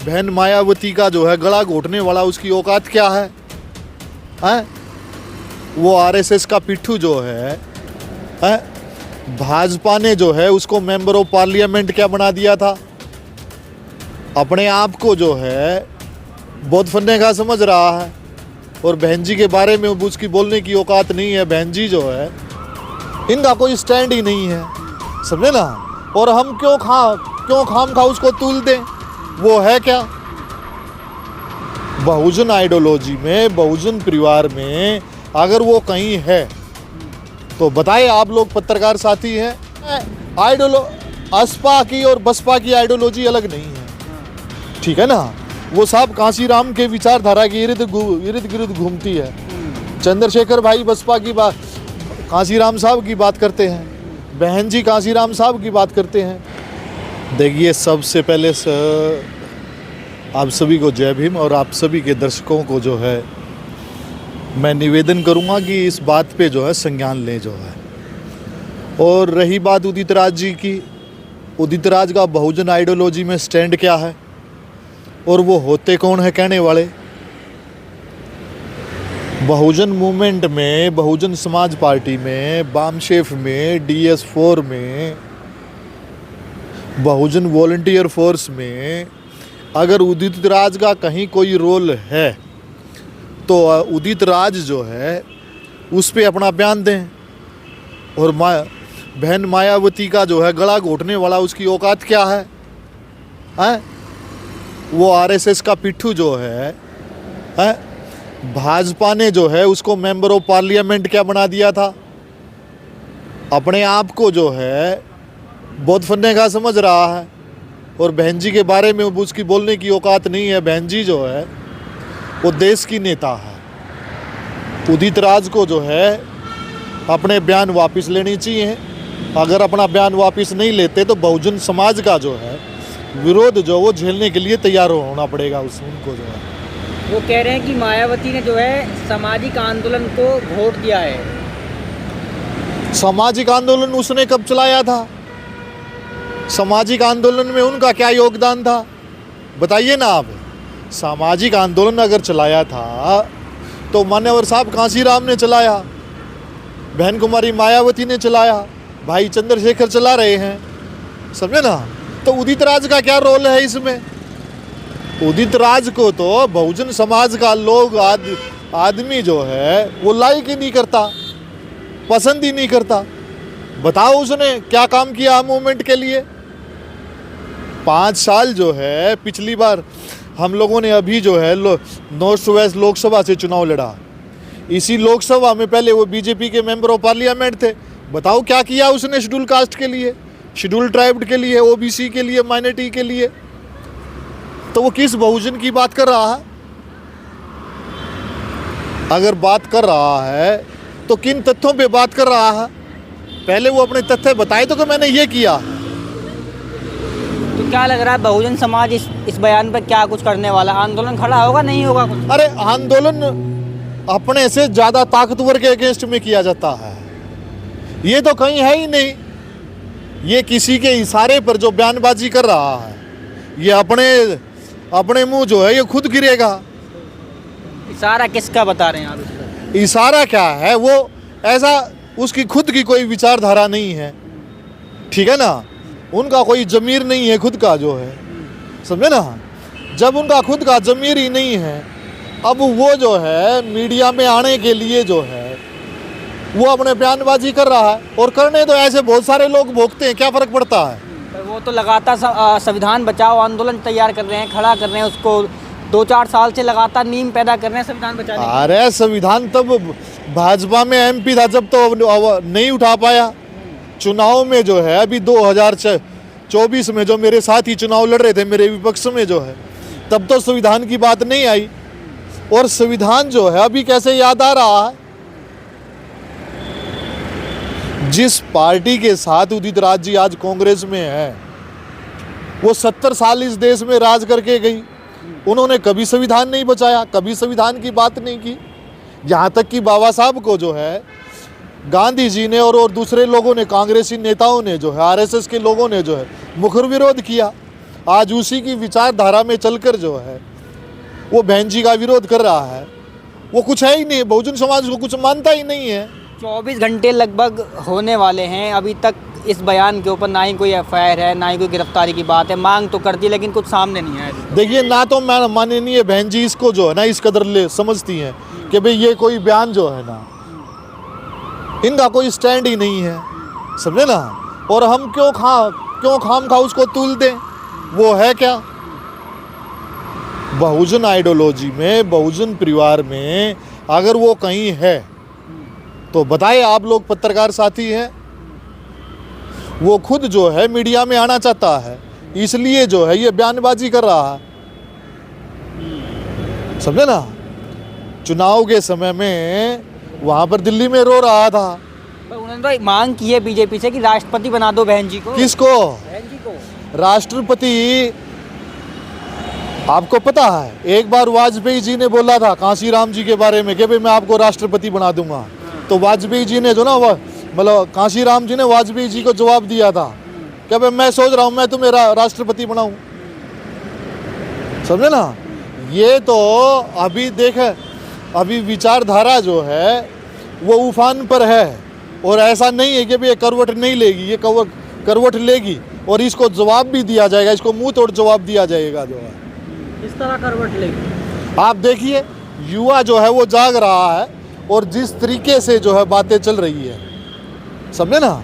बहन मायावती का जो है गला घोटने वाला उसकी औकात क्या है? हैं? वो आरएसएस का पिट्ठू जो है, भाजपा ने जो है उसको मेंबर ऑफ पार्लियामेंट क्या बना दिया था? अपने आप को जो है बहुत फन्ने का समझ रहा है और बहन जी के बारे में उसकी बोलने की औकात नहीं है। बहन जी जो है इनका कोई स्टैंड ही नहीं है, समझे ना। और हम क्यों खाम खा उसको तूल दें? वो है क्या? बहुजन आइडियोलॉजी में, बहुजन परिवार में अगर वो कहीं है तो बताए। आप लोग पत्रकार साथी हैं, असपा की और बसपा की आइडियोलॉजी अलग नहीं है, ठीक है ना। वो सब कांसीराम के विचारधारा के इर्द गिर्द घूमती है। चंद्रशेखर भाई बसपा की बात, कांसीराम साहब की बात करते हैं, बहन जी कांसीराम साहब की बात करते हैं। देखिए, सबसे पहले आप सभी को जय भीम और आप सभी के दर्शकों को जो है मैं निवेदन करूंगा कि इस बात पे जो है संज्ञान लें जो है। और रही बात उदित राज जी की, उदित राज का बहुजन आइडियोलॉजी में स्टैंड क्या है और वो होते कौन है कहने वाले? बहुजन मूवमेंट में, बहुजन समाज पार्टी में, बामशेफ में, DS4 में, बहुजन वॉलंटियर फोर्स में अगर उदित राज का कहीं कोई रोल है तो उदित राज जो है उस पे अपना बयान दें। और बहन मायावती का जो है गला घोटने वाला उसकी औकात क्या है? वो आरएसएस का पिट्ठू जो है, भाजपा ने जो है उसको मेंबर ऑफ पार्लियामेंट क्या बना दिया था? अपने आप को जो है बहुत फन्ने का समझ रहा है और बहन जी के बारे में उसकी बोलने की औकात नहीं है। बहन जी जो है वो देश की नेता है। उदित राज को जो है अपने बयान वापस लेनी चाहिए। अगर अपना बयान वापस नहीं लेते तो बहुजन समाज का जो है विरोध जो वो झेलने के लिए तैयार होना पड़ेगा उनको जो है। वो कह रहे हैं कि मायावती ने जो है सामाजिक आंदोलन को वोट दिया है। सामाजिक आंदोलन उसने कब चलाया था? सामाजिक आंदोलन में उनका क्या योगदान था? बताइए ना आप। सामाजिक आंदोलन अगर चलाया था तो मान्यवर साहब कांसीराम ने चलाया, बहन कुमारी मायावती ने चलाया, भाई चंद्रशेखर चला रहे हैं, समझे ना। तो उदित राज का क्या रोल है इसमें? उदित राज को तो बहुजन समाज का लोग आदमी जो है वो लाइक ही नहीं करता, पसंद ही नहीं करता। बताओ उसने क्या काम किया मूवमेंट के लिए? 5 साल जो है, पिछली बार हम लोगों ने अभी जो है नॉर्थ वेस्ट लोकसभा से चुनाव लड़ा। इसी लोकसभा में पहले वो बीजेपी के मेंबर ऑफ पार्लियामेंट थे। बताओ क्या किया उसने शेड्यूल कास्ट के लिए, शेड्यूल ट्राइब के लिए, ओबीसी के लिए, माइनॉरिटी के लिए। तो वो किस बहुजन की बात कर रहा है? अगर बात कर रहा है तो किन तथ्यों पे बात कर रहा है? पहले वो अपने तथ्य बताए तो कि मैंने ये किया। तो क्या लग रहा है बहुजन समाज इस बयान पर क्या कुछ करने वाला? आंदोलन खड़ा होगा, नहीं होगा कुछ? अरे आंदोलन अपने से ज्यादा ताकतवर के अगेंस्ट में किया जाता है। ये तो कहीं है ही नहीं। ये किसी के इशारे पर जो बयानबाजी कर रहा है, ये अपने मुंह जो है ये खुद गिरेगा। इशारा किसका बता रहे हैं आप? इशारा क्या है? वो ऐसा उसकी खुद की कोई विचारधारा नहीं है, ठीक है ना। उनका कोई जमीर नहीं है खुद का जो है, समझे ना। जब उनका खुद का जमीर ही नहीं है, अब वो जो है मीडिया में आने के लिए जो है वो अपने बयानबाजी कर रहा है। और करने तो ऐसे बहुत सारे लोग भोगते हैं, क्या फर्क पड़ता है? वो तो लगातार संविधान बचाओ आंदोलन तैयार कर रहे हैं, खड़ा कर रहे हैं उसको। 2-4 साल से लगातार नीम पैदा कर रहे हैं संविधान बचाने की। अरे संविधान तब भाजपा में MP था जब तो नहीं उठा पाया। चुनाव में जो है अभी 2024 में जो मेरे साथ ही चुनाव लड़ रहे थे मेरे विपक्ष में जो है, तब तो संविधान की बात नहीं आई। और संविधान जो है अभी कैसे याद आ रहा है? जिस पार्टी के साथ उदित राज जी आज कांग्रेस में है, वो 70 साल इस देश में राज करके गई। उन्होंने कभी संविधान नहीं बचाया, कभी संविधान की बात नहीं की। यहाँ तक कि बाबा साहब को जो है गांधी जी ने और दूसरे लोगों ने, कांग्रेसी नेताओं ने जो है, RSS के लोगों ने जो है मुखर विरोध किया। आज उसी की विचारधारा में चलकर जो है वो बहन जी का विरोध कर रहा है। वो कुछ है ही नहीं, बहुजन समाज को कुछ मानता ही नहीं है। 24 घंटे लगभग होने वाले हैं, अभी तक इस बयान के ऊपर ना ही कोई एफआईआर है, ना ही कोई गिरफ्तारी की बात है। मांग तो करती है लेकिन कुछ सामने नहीं है। देखिए, ना तो माननीय बहन जी इसको जो है ना इस कदर ले समझती हैं कि भाई ये कोई बयान जो है ना, इनका कोई स्टैंड ही नहीं है, समझे ना। और हम क्यों खाम खा उसको तूल दें, वो है क्या। बहुजन आइडियोलॉजी में, बहुजन परिवार में अगर वो कहीं है तो बताए। आप लोग पत्रकार साथी हैं, वो खुद जो है मीडिया में आना चाहता है, इसलिए जो है ये बयानबाजी कर रहा है, समझे ना। चुनाव के समय में वहां पर दिल्ली में रो रहा था। पर उन्होंने तो मांग की है बीजेपी से कि राष्ट्रपति बना दो बहन जी को। किसको? बहन जी को राष्ट्रपति। आपको पता है एक बार वाजपेयी जी ने बोला था कांशीराम जी के बारे में कि भाई मैं आपको राष्ट्रपति बना दूंगा। तो वाजपेयी जी ने जो ना मतलब कांशीराम जी ने वाजपेयी जी को जवाब दिया था कि भाई मैं सोच रहा हूं मैं तुम्हें राष्ट्रपति बनाऊं, समझे ना। ये तो अभी देखे, अभी विचारधारा जो है वो उफान पर है। और ऐसा नहीं है कि भाई ये करवट नहीं लेगी, ये करवट लेगी और इसको जवाब भी दिया जाएगा, इसको मुंह तोड़ जवाब दिया जाएगा जो है। इस तरह करवट लेगी। आप देखिए युवा जो है वो जाग रहा है और जिस तरीके से जो है बातें चल रही है, समझे ना।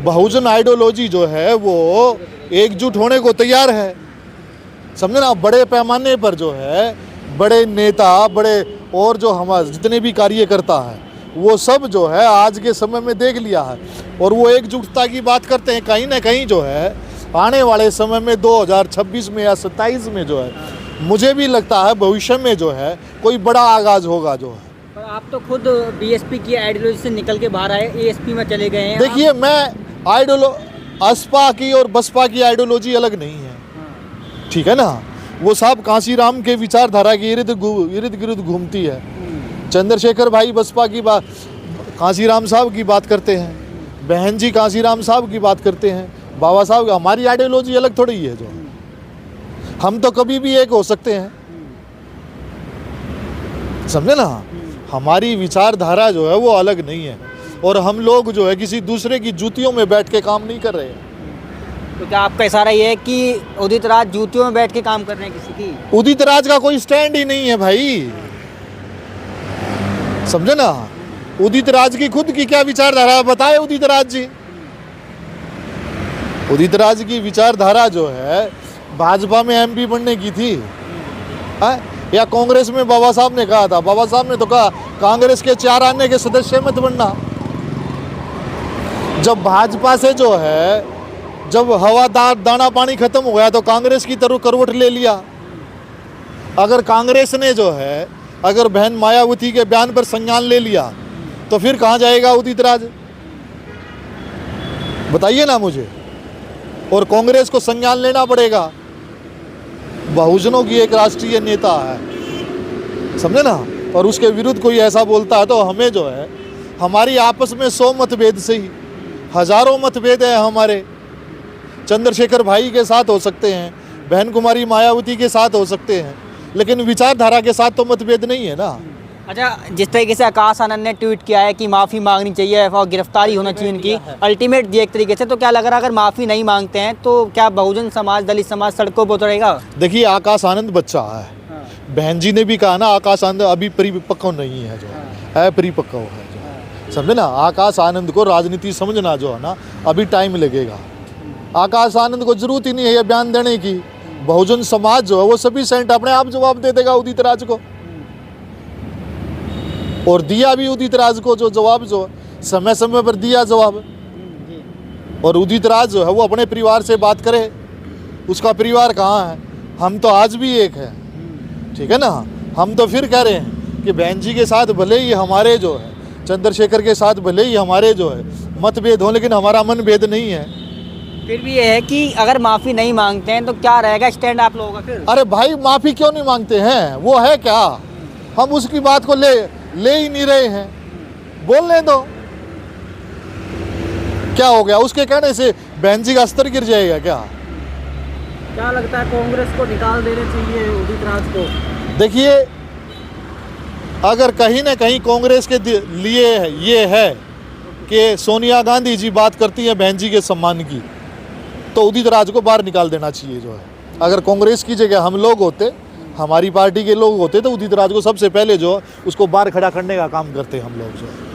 बहुजन आइडियोलॉजी जो है वो एकजुट होने को तैयार है, समझे ना। बड़े पैमाने पर जो है बड़े नेता, बड़े और जो हमारे जितने भी कार्यकर्ता हैं वो सब जो है आज के समय में देख लिया है और वो एकजुटता की बात करते हैं। कहीं ना कहीं जो है आने वाले समय में 2026 में या 27 में जो है मुझे भी लगता है भविष्य में जो है कोई बड़ा आगाज होगा जो है। पर आप तो खुद बीएसपी की आइडियोलॉजी से निकल के बाहर आए, एएसपी में चले गए हैं। देखिए मैं असपा की और बसपा की आइडियोलॉजी अलग नहीं है, ठीक है ना। वो सब कांशीराम के विचारधारा के इर्द गिर्द घूमती है। चंद्रशेखर भाई बसपा की बात, कांशीराम साहब की बात करते हैं, बहन जी कांशीराम साहब की बात करते हैं, बाबा साहब। हमारी आइडियोलॉजी अलग थोड़ी है जो, हम तो कभी भी एक हो सकते हैं, समझे ना। हमारी विचारधारा जो है वो अलग नहीं है और हम लोग जो है किसी दूसरे की जूतियों में बैठ के काम नहीं कर रहे हैं। तो क्या आपका इशारा ये है कि उदित राज जूतियों में बैठ के काम कर रहे हैं किसी की? उदित राज का कोई स्टैंड ही नहीं है भाई, समझे ना। उदित राज की खुद की क्या विचारधारा बताए उदित राज जी। उदित राज की विचारधारा जो है भाजपा में एमपी बनने की थी या कांग्रेस में बाबा साहब ने कहा था। बाबा साहब ने तो कहा कांग्रेस के 4 आने के सदस्य मत बनना। जब भाजपा से जो है जब हवादार दाना पानी खत्म हो गया तो कांग्रेस की तरफ करवट ले लिया। अगर कांग्रेस ने जो है अगर बहन मायावती के बयान पर संज्ञान ले लिया तो फिर कहाँ जाएगा उदित राज, बताइए ना मुझे। और कांग्रेस को संज्ञान लेना पड़ेगा, बहुजनों की एक राष्ट्रीय नेता है, समझे ना। और उसके विरुद्ध कोई ऐसा बोलता है तो हमें जो है हमारी आपस में 100 मतभेद से ही हजारों मतभेद है हमारे। चंद्रशेखर भाई के साथ हो सकते हैं, बहन कुमारी मायावती के साथ हो सकते हैं, लेकिन विचारधारा के साथ तो मतभेद नहीं है ना। अच्छा, जिस तरीके से आकाश आनंद ने ट्वीट किया है कि माफ़ी मांगनी चाहिए और गिरफ्तारी होना चाहिए इनकी, अल्टीमेट दिया एक तरीके से, तो क्या लग रहा है अगर माफ़ी नहीं मांगते हैं तो क्या बहुजन समाज, दलित समाज सड़कों पर उतरेगा? देखिए आकाश आनंद बच्चा है, बहन जी ने भी कहा ना आकाश आनंद अभी परिपक्व नहीं है, जो अपरिपक्व है जो, समझे ना। आकाश आनंद को राजनीति समझना जो है ना अभी टाइम लगेगा। आकाश आनंद को जरूरत ही नहीं है ये बयान देने की। बहुजन समाज जो है वो सभी सेंट अपने आप जवाब दे देगा उदित राज को, और दिया भी उदित राज को जो जवाब जो समय समय पर दिया जवाब। और उदित राज जो है वो अपने परिवार से बात करे, उसका परिवार कहाँ है। हम तो आज भी एक है, ठीक है ना। हम तो फिर कह रहे हैं कि बहन जी के साथ भले ही हमारे जो है, चंद्रशेखर के साथ भले ही हमारे जो है मतभेद हो, लेकिन हमारा मन भेद नहीं है। फिर भी ये है कि अगर माफ़ी नहीं मांगते हैं तो क्या रहेगा स्टैंड आप लोगों का फिर? अरे भाई माफ़ी क्यों नहीं मांगते हैं, वो है क्या। हम उसकी बात को ले ही नहीं रहे हैं, बोलने दो। क्या हो गया उसके कहने से बहन जी का स्तर गिर जाएगा क्या? क्या लगता है कांग्रेस को निकाल देना चाहिए उदित राज को? देखिए, अगर कहीं ना कहीं कांग्रेस के लिए ये है कि सोनिया गांधी जी बात करती हैं बहन जी के सम्मान की, तो उदित राज को बाहर निकाल देना चाहिए जो है। अगर कांग्रेस की जगह हम लोग होते, हमारी पार्टी के लोग होते, तो उदित राज को सबसे पहले जो उसको बाहर खड़ा करने का काम करते हम लोग जो है।